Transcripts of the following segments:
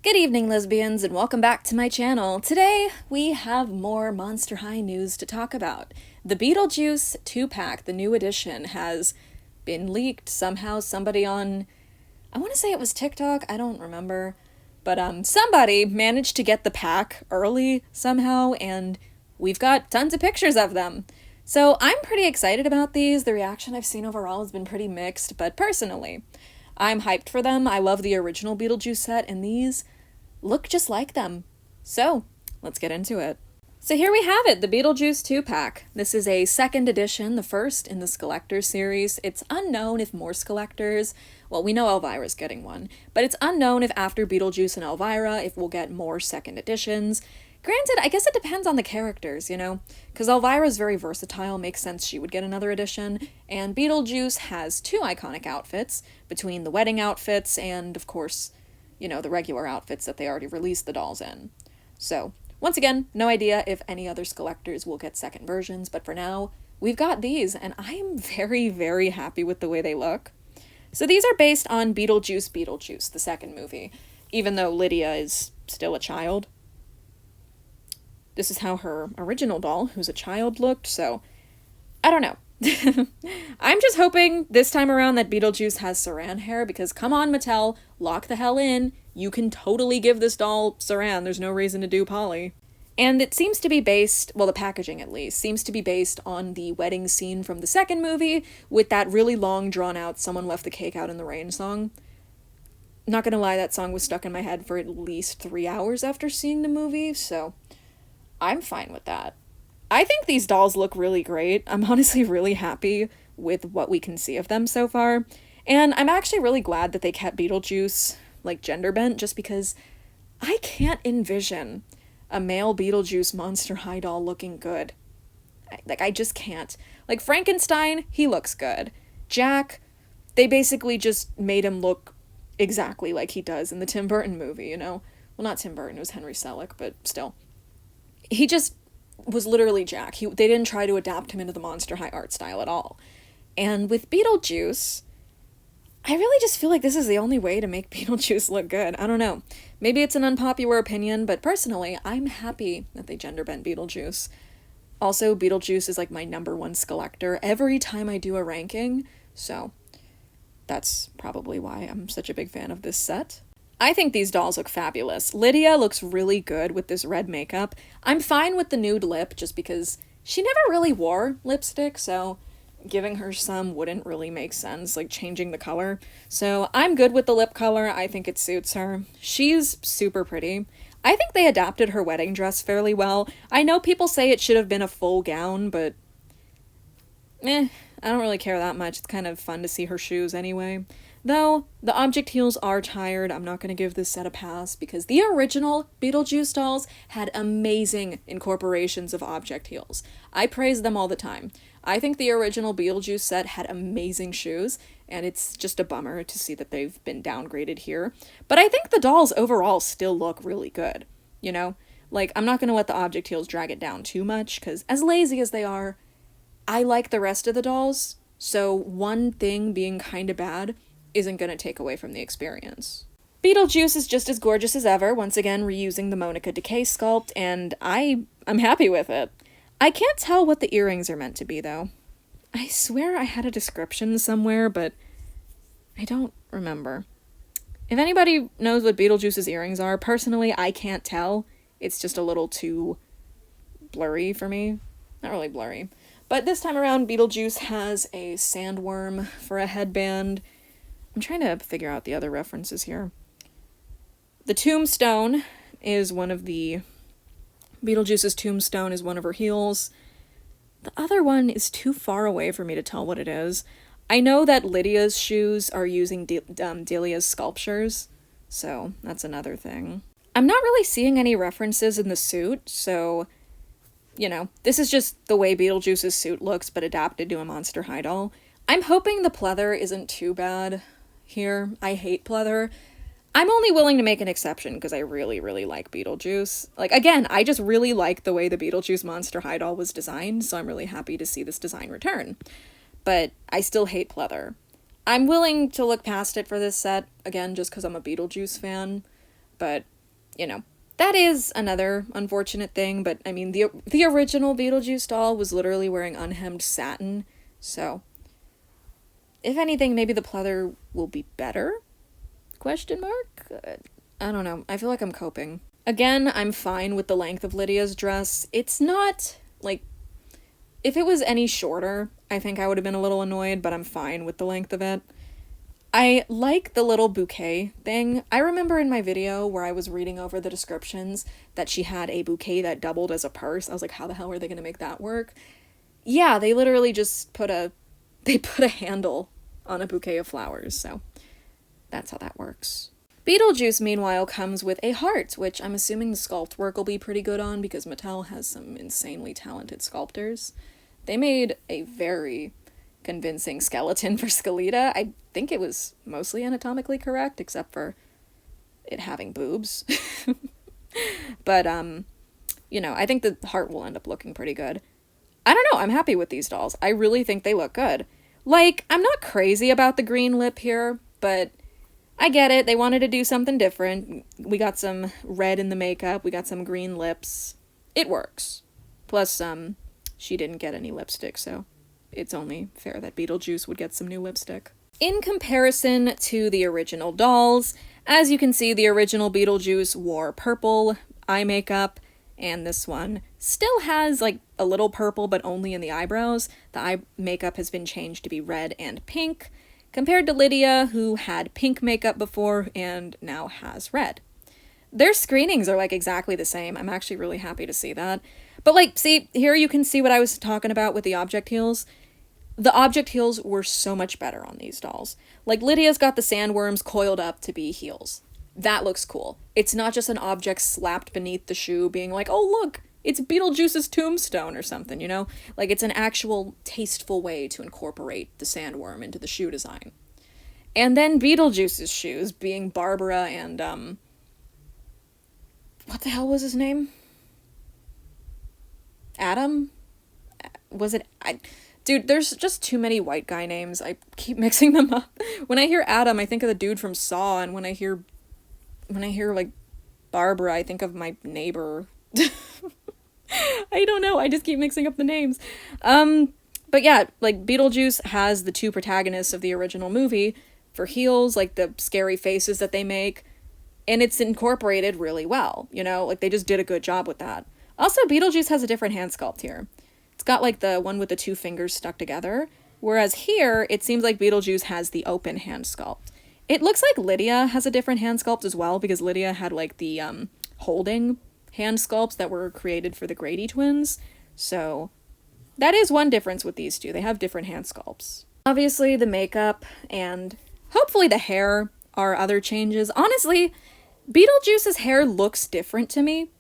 Good evening, lesbians, and welcome back to my channel. Today, we have more Monster High news to talk about. The Beetlejuice 2-pack, the new edition, has been leaked. Somehow somebody on, I want to say it was TikTok, I don't remember, but somebody managed to get the pack early somehow, and we've got tons of pictures of them. So I'm pretty excited about these. The reaction I've seen overall has been pretty mixed, but personally, I'm hyped for them. I love the original Beetlejuice set, and these look just like them. So, let's get into it. So here we have it, the Beetlejuice 2-pack. This is a second edition, the first in the Skullector series. It's unknown if more Skullectors, well, we know Elvira's getting one, but it's unknown if after Beetlejuice and Elvira, if we'll get more second editions. Granted, I guess it depends on the characters, you know? Because Elvira's very versatile, makes sense she would get another edition, and Beetlejuice has two iconic outfits, between the wedding outfits and, of course, you know, the regular outfits that they already released the dolls in. So, once again, no idea if any other Skullectors will get second versions, but for now, we've got these, and I am very, very happy with the way they look. So these are based on Beetlejuice, the second movie, even though Lydia is still a child. This is how her original doll, who's a child, looked, so I don't know. I'm just hoping this time around that Beetlejuice has Saran hair, because come on, Mattel, lock the hell in. You can totally give this doll Saran, there's no reason to do Polly. And it seems to be based, well, the packaging at least, seems to be based on the wedding scene from the second movie, with that really long, drawn-out Someone Left the Cake Out in the Rain song. Not gonna lie, that song was stuck in my head for at least 3 hours after seeing the movie, so I'm fine with that. I think these dolls look really great. I'm honestly really happy with what we can see of them so far. And I'm actually really glad that they kept Beetlejuice, like, gender bent, just because I can't envision a male Beetlejuice Monster High doll looking good. I just can't. Like, Frankenstein, he looks good. Jack, they basically just made him look exactly like he does in the Tim Burton movie, you know? Well, not Tim Burton, it was Henry Selick, but still. He just was literally Jack. They didn't try to adapt him into the Monster High art style at all. And with Beetlejuice, I really just feel like this is the only way to make Beetlejuice look good. I don't know. Maybe it's an unpopular opinion, but personally, I'm happy that they gender-bent Beetlejuice. Also, Beetlejuice is like my #1 Skullector every time I do a ranking, so that's probably why I'm such a big fan of this set. I think these dolls look fabulous. Lydia looks really good with this red makeup. I'm fine with the nude lip just because she never really wore lipstick, so giving her some wouldn't really make sense, like changing the color. So I'm good with the lip color. I think it suits her. She's super pretty. I think they adapted her wedding dress fairly well. I know people say it should have been a full gown, but I don't really care that much. It's kind of fun to see her shoes anyway. Though, the object heels are tired. I'm not going to give this set a pass because the original Beetlejuice dolls had amazing incorporations of object heels. I praise them all the time. I think the original Beetlejuice set had amazing shoes, and it's just a bummer to see that they've been downgraded here. But I think the dolls overall still look really good, you know? Like, I'm not going to let the object heels drag it down too much, because as lazy as they are, I like the rest of the dolls, so one thing being kind of bad isn't going to take away from the experience. Beetlejuice is just as gorgeous as ever, once again reusing the Monica Decay sculpt, and I'm happy with it. I can't tell what the earrings are meant to be, though. I swear I had a description somewhere, but I don't remember. If anybody knows what Beetlejuice's earrings are, personally, I can't tell. It's just a little too blurry for me. Not really blurry. But this time around, Beetlejuice has a sandworm for a headband. I'm trying to figure out the other references here. The tombstone is one of the... Beetlejuice's tombstone is one of her heels. The other one is too far away for me to tell what it is. I know that Lydia's shoes are using Delia's sculptures, so that's another thing. I'm not really seeing any references in the suit, so, you know, this is just the way Beetlejuice's suit looks, but adapted to a Monster High doll. I'm hoping the pleather isn't too bad here. I hate pleather. I'm only willing to make an exception because I really, really like Beetlejuice. Like, again, I just really like the way the Beetlejuice Monster High doll was designed, so I'm really happy to see this design return. But I still hate pleather. I'm willing to look past it for this set, again, just because I'm a Beetlejuice fan, but you know, that is another unfortunate thing, but I mean, the original Beetlejuice doll was literally wearing unhemmed satin, so if anything, maybe the pleather will be better? Question mark? I don't know. I feel like I'm coping. Again, I'm fine with the length of Lydia's dress. It's not, like, if it was any shorter, I think I would have been a little annoyed, but I'm fine with the length of it. I like the little bouquet thing. I remember in my video where I was reading over the descriptions that she had a bouquet that doubled as a purse. I was like, how the hell are they gonna make that work? Yeah, they literally just put a handle on a bouquet of flowers, so that's how that works. Beetlejuice, meanwhile, comes with a heart, which I'm assuming the sculpt work will be pretty good on because Mattel has some insanely talented sculptors. They made a very convincing skeleton for Skeleta. I think it was mostly anatomically correct, except for it having boobs. But, you know, I think the heart will end up looking pretty good. I don't know, I'm happy with these dolls. I really think they look good. Like, I'm not crazy about the green lip here, but I get it. They wanted to do something different. We got some red in the makeup. We got some green lips. It works. Plus, she didn't get any lipstick, so it's only fair that Beetlejuice would get some new lipstick. In comparison to the original dolls, as you can see, the original Beetlejuice wore purple eye makeup, and this one still has, like, a little purple, but only in the eyebrows. The eye makeup has been changed to be red and pink, compared to Lydia, who had pink makeup before and now has red. Their screenings are, like, exactly the same. I'm actually really happy to see that. But, like, see, here you can see what I was talking about with the object heels. The object heels were so much better on these dolls. Like, Lydia's got the sandworms coiled up to be heels. That looks cool. It's not just an object slapped beneath the shoe being like, oh, look, it's Beetlejuice's tombstone or something, you know? Like, it's an actual tasteful way to incorporate the sandworm into the shoe design. And then Beetlejuice's shoes being Barbara and, what the hell was his name? Adam? Was it... Dude, there's just too many white guy names. I keep mixing them up. When I hear Adam, I think of the dude from Saw, and when I hear, like, Barbara, I think of my neighbor. I don't know, I just keep mixing up the names. But yeah, like, Beetlejuice has the two protagonists of the original movie for heels, like, the scary faces that they make, and it's incorporated really well, you know? Like, they just did a good job with that. Also, Beetlejuice has a different hand sculpt here. It's got, like, the one with the two fingers stuck together, whereas here, it seems like Beetlejuice has the open hand sculpt. It looks like Lydia has a different hand sculpt as well, because Lydia had, like, the, holding hand sculpts that were created for the Grady twins, so that is one difference with these two. They have different hand sculpts. Obviously, the makeup and hopefully the hair are other changes. Honestly, Beetlejuice's hair looks different to me.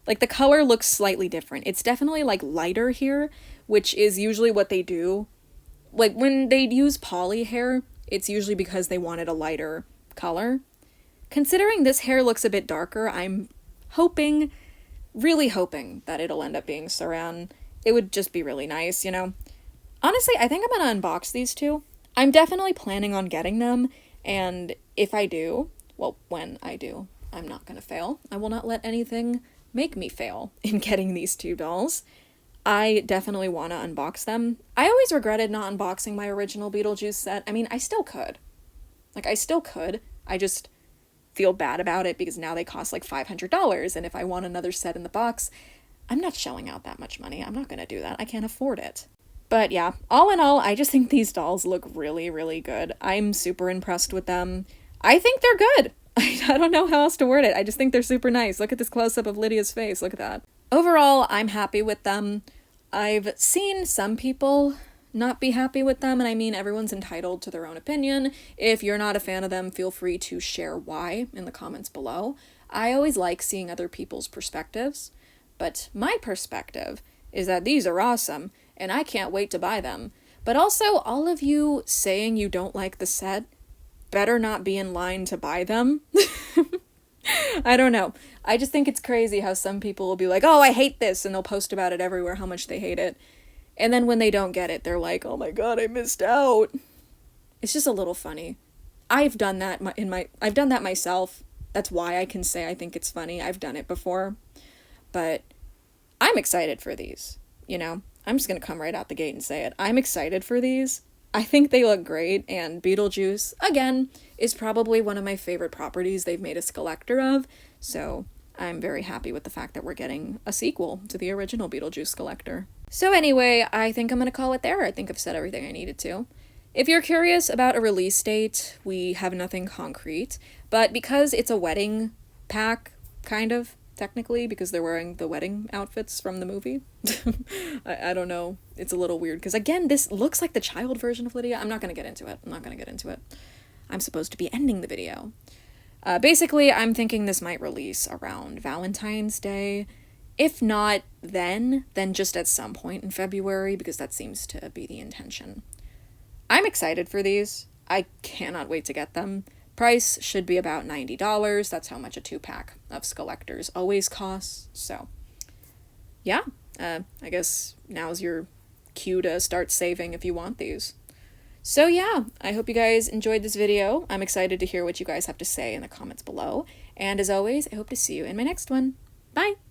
Like, the color looks slightly different. It's definitely, like, lighter here, which is usually what they do. Like, when they use poly hair, it's usually because they wanted a lighter color. Considering this hair looks a bit darker, I'm hoping, really hoping, that it'll end up being Saran. It would just be really nice, you know? Honestly, I think I'm gonna unbox these two. I'm definitely planning on getting them, and if I do, well, when I do, I'm not gonna fail. I will not let anything make me fail in getting these two dolls. I definitely want to unbox them. I always regretted not unboxing my original Beetlejuice set. I mean, I still could. Like, I still could. I just feel bad about it because now they cost like $500, and if I want another set in the box, I'm not shelling out that much money. I'm not gonna do that. I can't afford it. But yeah, all in all, I just think these dolls look really, really good. I'm super impressed with them. I think they're good. I don't know how else to word it. I just think they're super nice. Look at this close-up of Lydia's face. Look at that. Overall, I'm happy with them. I've seen some people not be happy with them, and I mean, everyone's entitled to their own opinion. If you're not a fan of them, feel free to share why in the comments below. I always like seeing other people's perspectives, but my perspective is that these are awesome, and I can't wait to buy them. But also, all of you saying you don't like the set better not be in line to buy them. I don't know. I just think it's crazy how some people will be like, oh, I hate this, and they'll post about it everywhere how much they hate it. And then when they don't get it, they're like, oh my god, I missed out. It's just a little funny. I've done that myself That's why I can say I think it's funny. I've done it before. But I'm excited for these, you know? I'm just gonna come right out the gate and say it. I'm excited for these. I think they look great, and Beetlejuice, again, is probably one of my favorite properties they've made a Skullector of, so I'm very happy with the fact that we're getting a sequel to the original Beetlejuice Skullector. So anyway, I think I'm gonna call it there. I think I've said everything I needed to. If you're curious about a release date, we have nothing concrete, but because it's a wedding pack, kind of, technically, because they're wearing the wedding outfits from the movie. I don't know. It's a little weird, because again, this looks like the child version of Lydia. I'm not going to get into it. I'm supposed to be ending the video. Basically, I'm thinking this might release around Valentine's Day. If not then just at some point in February, because that seems to be the intention. I'm excited for these. I cannot wait to get them. Price should be about $90. That's how much a 2-pack of Skullectors always costs. So, yeah, I guess now's your cue to start saving if you want these. So yeah, I hope you guys enjoyed this video. I'm excited to hear what you guys have to say in the comments below. And as always, I hope to see you in my next one. Bye!